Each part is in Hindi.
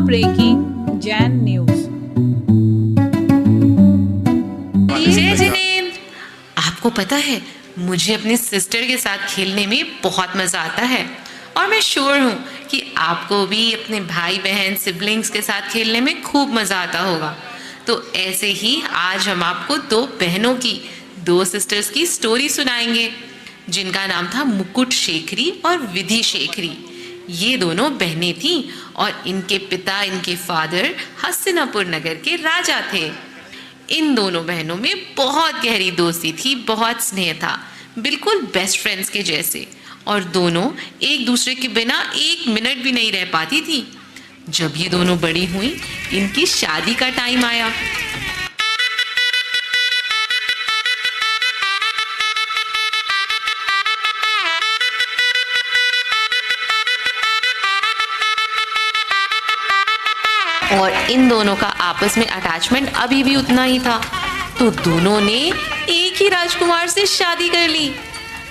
Breaking Jain news. जय जिनेंद्र, आपको पता है मुझे अपनी सिस्टर के साथ खेलने में बहुत मजा आता है और मैं श्योर हूँ कि आपको भी अपने भाई बहन सिबलिंग्स के साथ खेलने में खूब मजा आता होगा। तो ऐसे ही आज हम आपको दो सिस्टर्स की स्टोरी सुनाएंगे जिनका नाम था मुकुट शेखरी और विधि शेखरी। ये दोनों बहनें थीं और इनके पिता इनके फादर हस्तिनापुर नगर के राजा थे। इन दोनों बहनों में बहुत गहरी दोस्ती थी, बहुत स्नेह था, बिल्कुल बेस्ट फ्रेंड्स के जैसे, और दोनों एक दूसरे के बिना एक मिनट भी नहीं रह पाती थी। जब ये दोनों बड़ी हुई, इनकी शादी का टाइम आया। और इन दोनों का आपस में अटैचमेंट अभी भी उतना ही था, तो दोनों ने एक ही राजकुमार से शादी कर ली।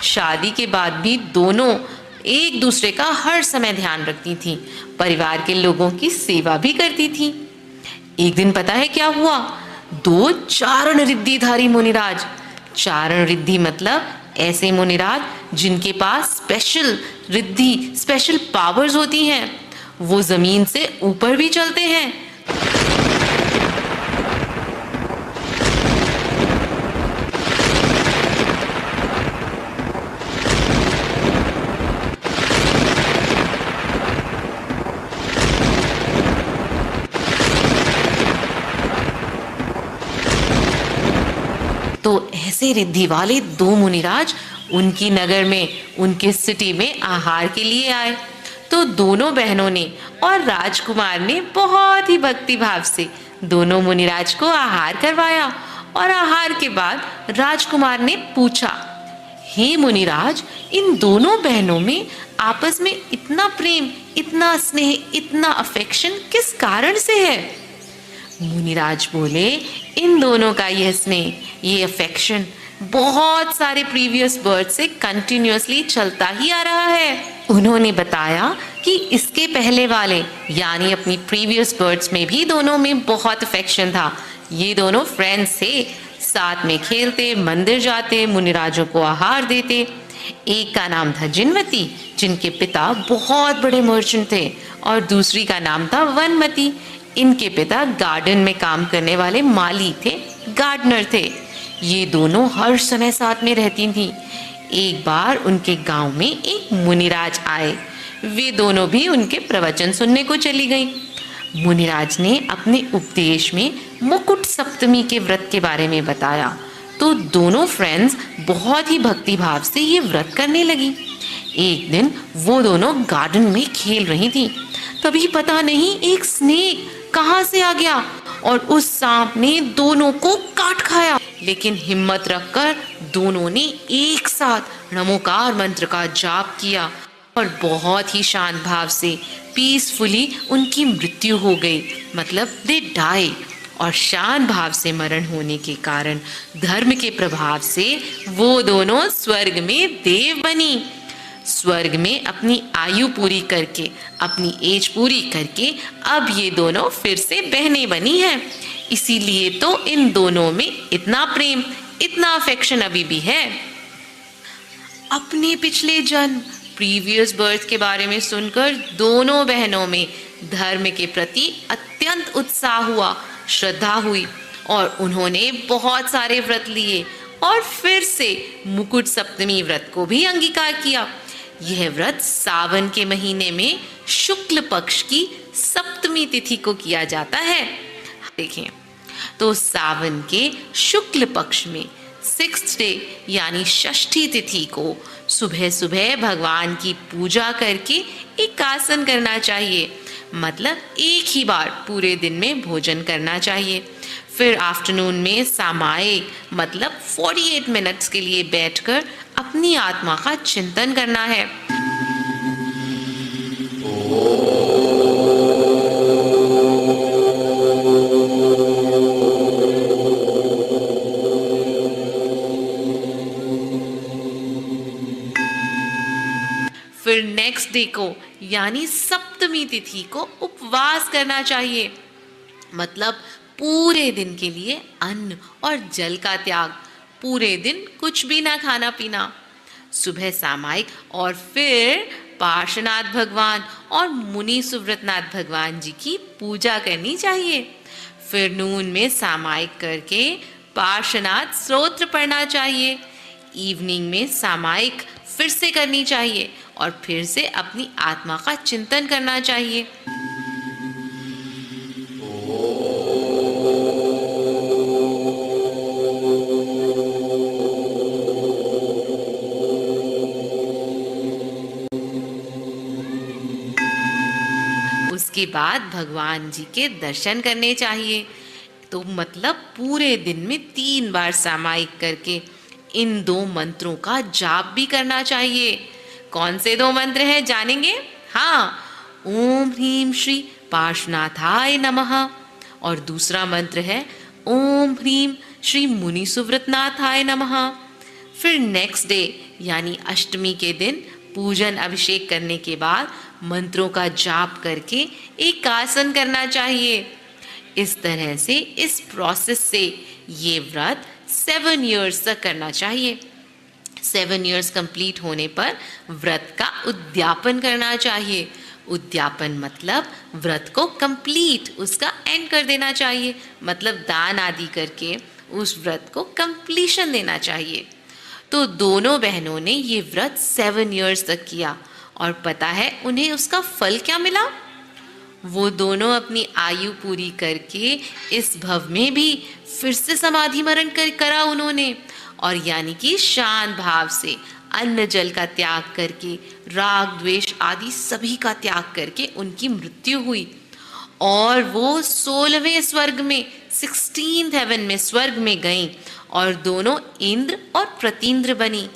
शादी के बाद भी दोनों एक दूसरे का हर समय ध्यान रखती थीं, परिवार के लोगों की सेवा भी करती थीं। एक दिन पता है क्या हुआ? दो चारण रिद्धिधारी मुनिराज। चारण रिद्धि मतलब ऐसे मुनिराज जिनके पास स्पेशल पावर्स होती हैं। वो जमीन से ऊपर भी चलते हैं। तो ऐसे रिद्धि वाले दो मुनिराज उनकी नगर में, उनके सिटी में आहार के लिए आए। तो दोनों बहनों ने और राजकुमार ने बहुत ही भक्ति भाव से दोनों मुनिराज को आहार करवाया। और आहार के बाद राजकुमार ने पूछा, हे मुनिराज, इन दोनों बहनों में आपस में इतना प्रेम, इतना स्नेह, इतना अफेक्शन किस कारण से है? मुनिराज बोले, इन दोनों का यह स्नेह, ये अफेक्शन बहुत सारे प्रीवियस बर्थ से कंटिन्यूअसली चलता ही आ रहा है। उन्होंने बताया कि इसके पहले वाले यानी अपनी प्रीवियस बर्थ्स में भी दोनों में बहुत अफेक्शन था। ये दोनों फ्रेंड्स थे, साथ में खेलते, मंदिर जाते, मुनिराजों को आहार देते। एक का नाम था जिनवती, जिनके पिता बहुत बड़े मर्चेंट थे, और दूसरी का नाम था वनमती। इनके पिता गार्डन में काम करने वाले माली थे, गार्डनर थे। ये दोनों हर समय साथ में रहती थीं। एक बार उनके गांव में एक मुनिराज आए। वे दोनों भी उनके प्रवचन सुनने को चली गईं। मुनिराज ने अपने उपदेश में मुकुट सप्तमी के व्रत के बारे में बताया, तो दोनों फ्रेंड्स बहुत ही भक्ति भाव से ये व्रत करने लगी। एक दिन वो दोनों गार्डन में खेल रही थीं, तभी पता नहीं एक स्नेक कहाँ से आ गया और उस सांप ने दोनों को काट खाया। लेकिन हिम्मत रखकर दोनों ने एक साथ नमोकार मंत्र का जाप किया और बहुत ही शांत भाव से पीसफुली उनकी मृत्यु हो गई, मतलब दे डाई। और शांत भाव से मरण होने के कारण धर्म के प्रभाव से वो दोनों स्वर्ग में देव बनी। स्वर्ग में अपनी आयु पूरी करके, अपनी एज पूरी करके अब ये दोनों फिर से बहनें बनी हैं। इसीलिए तो इन दोनों में इतना प्रेम, इतना अफेक्शन अभी भी है। अपने पिछले जन्म, प्रीवियस बर्थ के बारे में सुनकर दोनों बहनों में धर्म के प्रति अत्यंत उत्साह हुआ, श्रद्धा हुई, और उन्होंने बहुत सारे व्रत लिए और फिर से मुकुट सप्तमी व्रत को भी अंगीकार किया। यह व्रत सावन के महीने में शुक्ल पक्ष की सप्तमी तिथि को किया जाता है। देखें, तो सावन के शुक्ल पक्ष में 6th डे यानी षष्ठी तिथि को सुबह सुबह भगवान की पूजा करके एक आसन करना चाहिए, मतलब एक ही बार पूरे दिन में भोजन करना चाहिए। फिर आफ्टरनून में सामायिक मतलब 48 मिनट्स के लिए बैठकर अपनी आत्मा का चिंतन करना है। फिर नेक्स्ट डे को यानी सप्तमी अष्टमी तिथि को उपवास करना चाहिए, मतलब पूरे दिन के लिए अन्न और जल का त्याग, पूरे दिन कुछ भी ना खाना पीना। सुबह सामायिक और फिर पार्श्वनाथ भगवान और मुनि सुव्रतनाथ भगवान जी की पूजा करनी चाहिए। फिर नून में सामायिक करके पार्श्वनाथ स्तोत्र पढ़ना चाहिए। इवनिंग में सामायिक फिर से करनी चाहिए और फिर से अपनी आत्मा का चिंतन करना चाहिए। उसके बाद भगवान जी के दर्शन करने चाहिए। तो मतलब पूरे दिन में 3 बार सामायिक करके इन 2 मंत्रों का जाप भी करना चाहिए। कौन से 2 मंत्र हैं जानेंगे? हाँ, ओम ह्रीम श्री पार्श्वनाथाय नमः, और दूसरा मंत्र है ओम ह्रीम श्री मुनि सुव्रतनाथाय नमः। फिर नेक्स्ट डे यानी अष्टमी के दिन पूजन अभिषेक करने के बाद मंत्रों का जाप करके एक आसन करना चाहिए। इस तरह से इस प्रोसेस से ये व्रत 7 इयर्स तक करना चाहिए। 7 इयर्स कंप्लीट होने पर व्रत का उद्यापन करना चाहिए। उद्यापन मतलब व्रत को कंप्लीट, उसका एंड कर देना चाहिए, मतलब दान आदि करके उस व्रत को कंप्लीशन देना चाहिए। तो दोनों बहनों ने ये व्रत 7 इयर्स तक किया और पता है उन्हें उसका फल क्या मिला? वो दोनों अपनी आयु पूरी करके इस भव में भी फिर से समाधि मरण करा उन्होंने, और यानी कि शांत भाव से अन्न जल का त्याग करके राग द्वेष आदि सभी का त्याग करके उनकी मृत्यु हुई और वो 16वें स्वर्ग में 16th हेवन में स्वर्ग में गईं और दोनों इंद्र और प्रतींद्र बनी।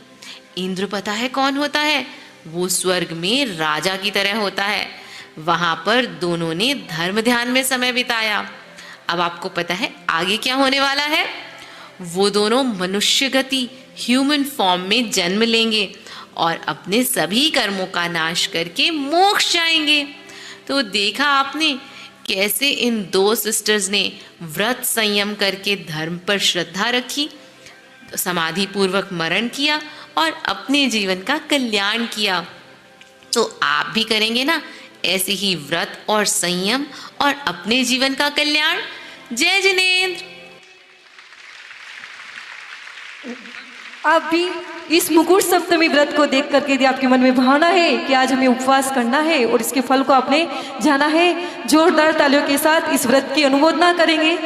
इंद्र पता है कौन होता है? वो स्वर्ग में राजा की तरह होता है। वहां पर दोनों ने धर्म ध्यान में समय बिताया। अब आपको पता है आगे क्या होने वाला है? वो दोनों मनुष्य गति ह्यूमन फॉर्म में जन्म लेंगे और अपने सभी कर्मों का नाश करके मोक्ष जाएंगे। तो देखा आपने कैसे इन 2 सिस्टर्स ने व्रत संयम करके धर्म पर श्रद्धा रखी, समाधि पूर्वक मरण किया और अपने जीवन का कल्याण किया। तो आप भी करेंगे ना ऐसे ही व्रत और संयम और अपने जीवन का कल्याण? जय जिनेंद्र। आप भी इस मुकुट सप्तमी व्रत को देख करके यदि आपके मन में भावना है कि आज हमें उपवास करना है और इसके फल को आपने जाना है, जोरदार तालियों के साथ इस व्रत की अनुमोदना करेंगे।